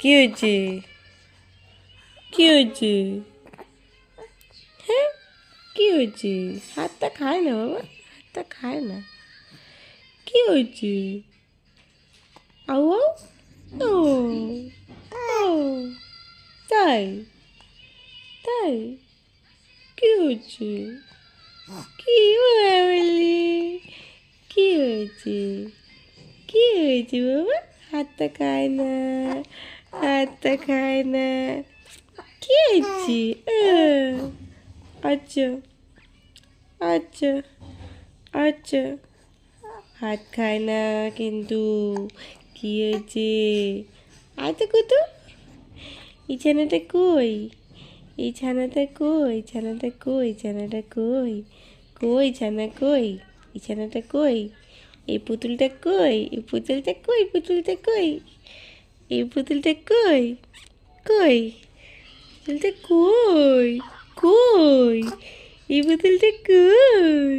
কি হয়েছে? কি হয়েছে? হ্যাঁ, কি হয়েছে? হাতটা খায় না বাবা, হাতটা খায় না। কি হয়েছে? আউ আউ ও ও তাই তাই কি হয়েছে? কি বলি? কি হয়েছে? কি হয়েছে বাবা? হাতটা খায় না, হাতটা খায় না। কি হয়েছে? আচ্ছা আচ্ছা আচ্ছা, হাত খায় না কিন্তু। কি হয়েছে? আয় তো কুতু, এই ছানাটা কই? এই ছানাটা কই? ছানাটা কই? ছানাটা কই? কই ছানা কই? এই ছানাটা কই? এই পুতুলটা কই? এই পুতুলটা কই? পুতুলটা কই? এই পুতুলটা কই? কই? পুতুলটা কই? কই? এই পুতুলটা কই?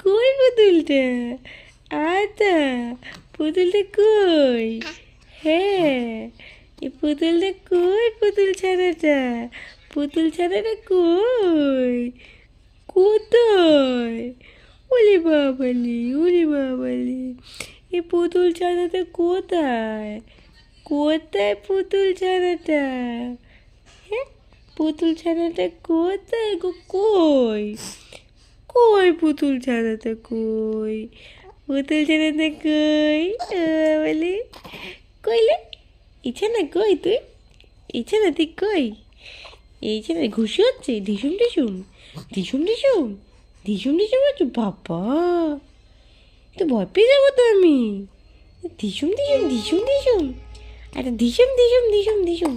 কই পুতুলটা? আতা, পুতুলটা কই? হ্যাঁ, এই পুতুলটা কই? পুতুল ছানাটা, পুতুল ছানাটা কই? কোথায়? ওরে বাবালি, ওরে বাবালি, এই পুতুল ছানাটা কোথায়? কোথায় পুতুল ছানাটা? হ্যাঁ, পুতুল ছানাটা কোথায় গো? কই? কই পুতুল ছানাটা কই? পুতুল ছানাটা কই? বলি কইলে ইচ্ছে না কই তুই? ইচ্ছে না তুই কই? এই ছেলে ঘুষি হচ্ছে ঢিসুম ঢিসুম ঢিসুম ঢিসুম ঢিসুম ঢিসুম হচ্ছে বাবা, তো ভয় পেয়ে যাবো তো আমি। ঢিসুম ঢিসুম ঢিসুম ঢিসুম, আরে ঢিসুম ঢিসুম ঢিসুম ঢিসুম